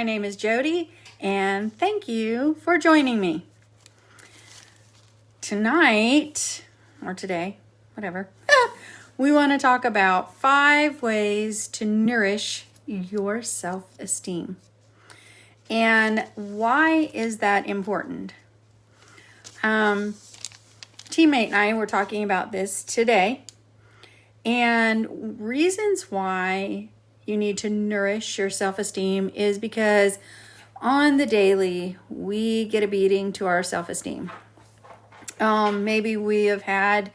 My name is Jody, and thank you for joining me. Tonight, or today, whatever, we want to talk about 5 ways to nourish your self-esteem. And why is that important? Teammate and I were talking about this today, and reasons why you need to nourish your self-esteem is because on the daily, we get a beating to our self-esteem. Maybe we have had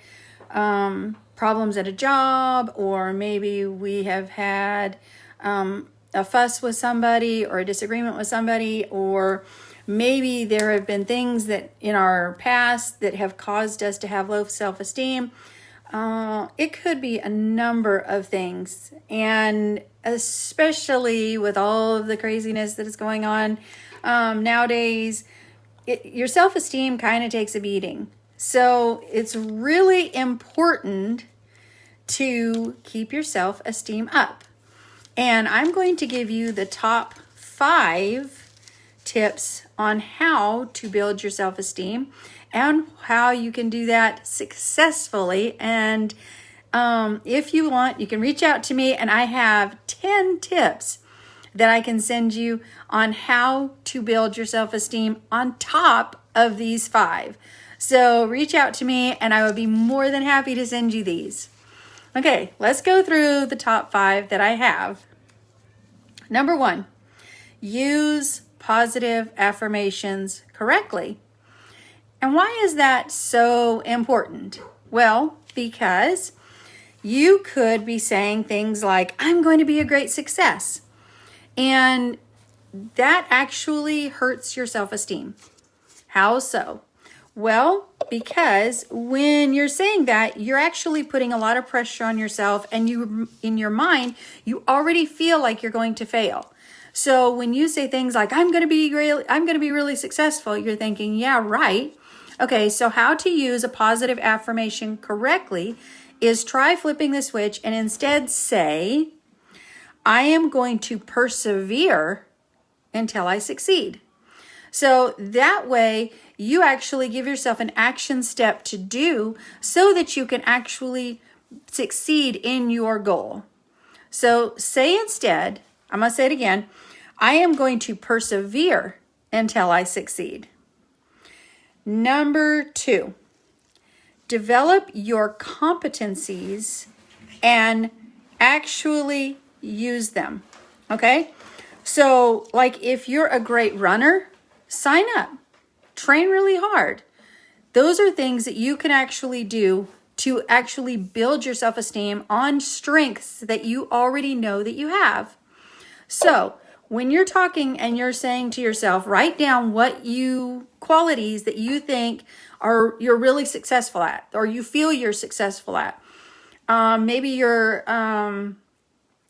problems at a job, or maybe we have had a fuss with somebody or a disagreement with somebody, or maybe there have been things that in our past that have caused us to have low self-esteem. It could be a number of things, and especially with all of the craziness that is going on nowadays, your self-esteem kind of takes a beating. So it's really important to keep your self-esteem up. And I'm going to give you the top 5 tips on how to build your self-esteem and how you can do that successfully. And if you want, you can reach out to me, and I have 10 tips that I can send you on how to build your self-esteem on top of these 5. So reach out to me, and I would be more than happy to send you these. Okay, let's go through the top 5 that I have. Number 1, use positive affirmations correctly. And why is that so important? Well, because you could be saying things like, I'm going to be a great success. And that actually hurts your self-esteem. How so? Well, because when you're saying that, you're actually putting a lot of pressure on yourself, and you, in your mind, you already feel like you're going to fail. So when you say things like, I'm going to be really successful, you're thinking, yeah, right. Okay, so how to use a positive affirmation correctly is try flipping the switch and instead say, I am going to persevere until I succeed. So that way you actually give yourself an action step to do so that you can actually succeed in your goal. So say instead, I'm going to say it again, I am going to persevere until I succeed. Number 2, develop your competencies and actually use them. Okay? So, like if you're a great runner, sign up. Train really hard. Those are things that you can actually do to actually build your self-esteem on strengths that you already know that you have. So, when you're talking and you're saying to yourself, write down qualities that you think you're really successful at, or you feel you're successful at. Maybe you're,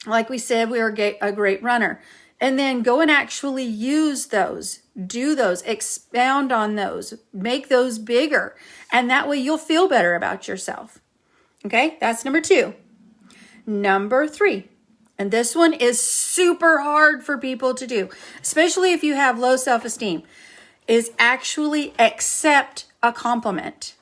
like we said, we're a great runner. And then go and actually use those, do those, expound on those, make those bigger. And that way you'll feel better about yourself. Okay, that's number 2. Number 3. And this one is super hard for people to do, especially if you have low self-esteem, is actually accept a compliment.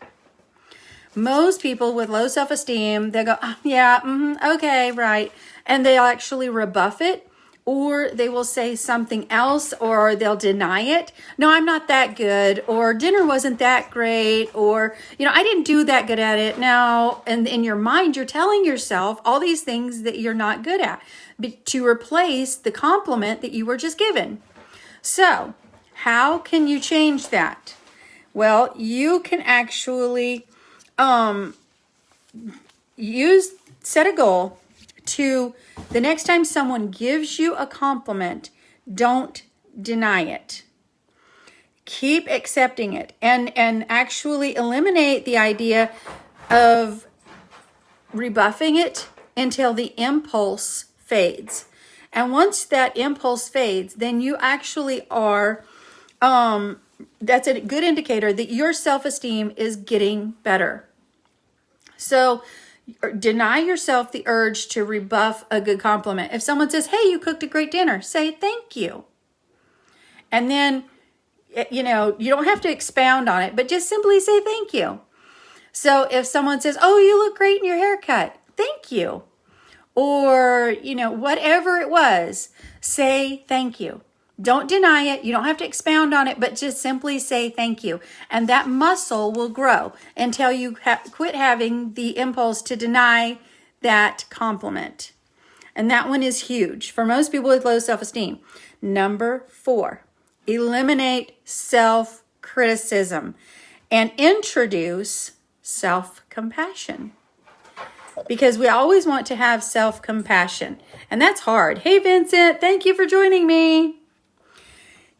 Most people with low self-esteem, they go, oh, yeah, okay, right. And they'll actually rebuff it, or they will say something else, or they'll deny it. No, I'm not that good, or dinner wasn't that great, or, I didn't do that good at it. Now, and in your mind, you're telling yourself all these things that you're not good at to replace the compliment that you were just given. So, how can you change that? Well, you can actually set a goal to the next time someone gives you a compliment, don't deny it. Keep accepting it, and actually eliminate the idea of rebuffing it until the impulse fades. And once that impulse fades, then you actually are, that's a good indicator that your self-esteem is getting better. So deny yourself the urge to rebuff a good compliment. If someone says, hey, you cooked a great dinner, say thank you. And then, you don't have to expound on it, but just simply say thank you. So if someone says, oh, you look great in your haircut, thank you. Or, whatever it was, say thank you. Don't deny it. You don't have to expound on it, but just simply say thank you. And that muscle will grow until you quit having the impulse to deny that compliment. And that one is huge for most people with low self-esteem. Number 4, eliminate self-criticism and introduce self-compassion. Because we always want to have self-compassion. And that's hard. Hey, Vincent, thank you for joining me.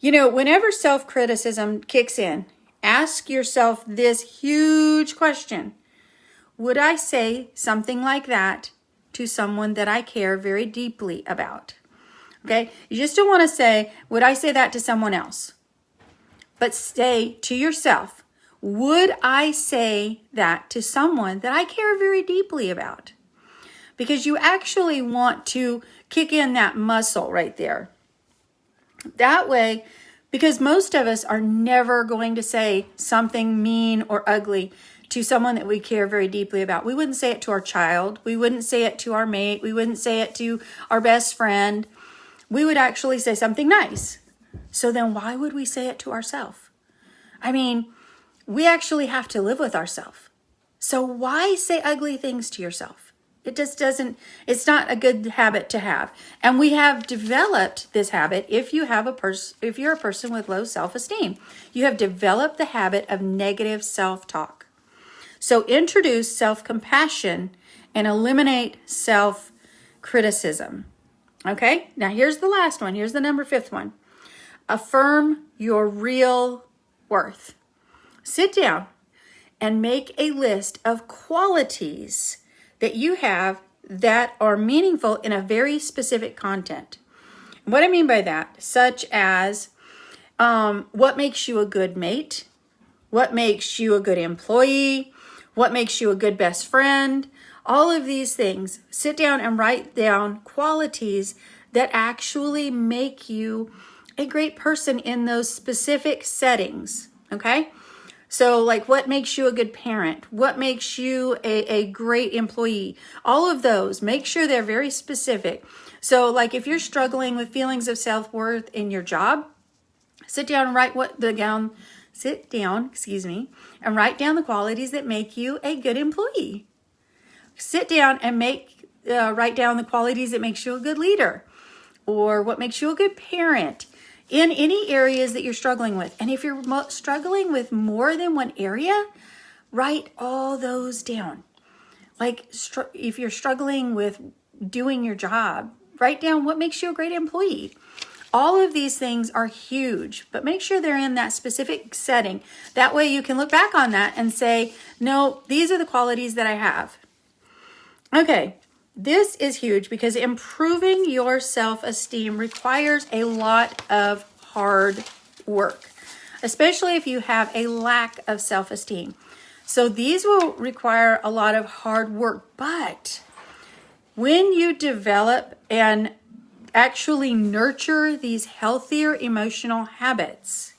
Whenever self-criticism kicks in, ask yourself this huge question. Would I say something like that to someone that I care very deeply about? Okay? You just don't want to say, would I say that to someone else? But say to yourself, would I say that to someone that I care very deeply about? Because you actually want to kick in that muscle right there. That way, because most of us are never going to say something mean or ugly to someone that we care very deeply about. We wouldn't say it to our child. We wouldn't say it to our mate. We wouldn't say it to our best friend. We would actually say something nice. So then why would we say it to ourselves? We actually have to live with ourselves. So why say ugly things to yourself? It just doesn't, it's not a good habit to have. And we have developed this habit if you're a person with low self-esteem. You have developed the habit of negative self-talk. So introduce self-compassion and eliminate self-criticism. Okay? Now here's the last one. Here's the number 5th one. Affirm your real worth. Sit down and make a list of qualities that you have that are meaningful in a very specific content. What I mean by that, such as what makes you a good mate, what makes you a good employee, what makes you a good best friend, all of these things. Sit down and write down qualities that actually make you a great person in those specific settings, okay? So like what makes you a good parent? What makes you a great employee? All of those, make sure they're very specific. So like if you're struggling with feelings of self-worth in your job, sit down and write and write down the qualities that make you a good employee. Sit down and write down the qualities that makes you a good leader, or what makes you a good parent in any areas that you're struggling with. And if you're struggling with more than one area, write all those down. Like if you're struggling with doing your job, write down what makes you a great employee. All of these things are huge, but make sure they're in that specific setting. That way you can look back on that and say, no, these are the qualities that I have. Okay, this is huge because improving your self-esteem requires a lot of hard work, especially if you have a lack of self-esteem. So these will require a lot of hard work, but when you develop and actually nurture these healthier emotional habits,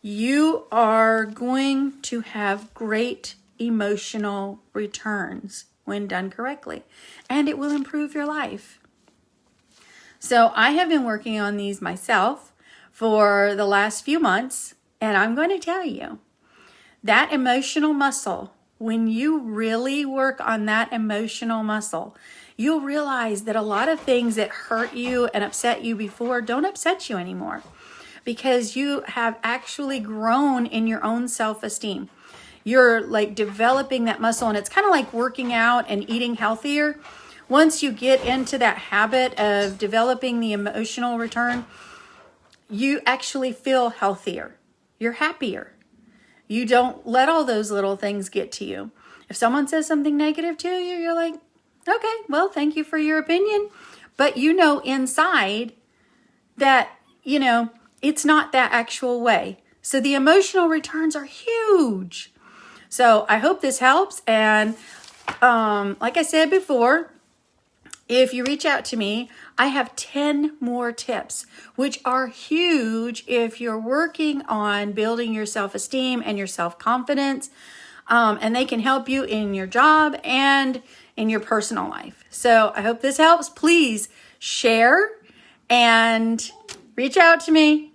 you are going to have great emotional returns when done correctly, and it will improve your life. So I have been working on these myself for the last few months, and I'm going to tell you that emotional muscle, when you really work on that emotional muscle, you'll realize that a lot of things that hurt you and upset you before don't upset you anymore because you have actually grown in your own self-esteem. You're like developing that muscle, and it's kind of like working out and eating healthier. Once you get into that habit of developing the emotional return, you actually feel healthier. You're happier. You don't let all those little things get to you. If someone says something negative to you, you're like, okay, well, thank you for your opinion. But you know inside that, it's not that actual way. So the emotional returns are huge. So I hope this helps. And like I said before, if you reach out to me, I have 10 more tips, which are huge if you're working on building your self-esteem and your self-confidence. And they can help you in your job and in your personal life. So I hope this helps. Please share and reach out to me.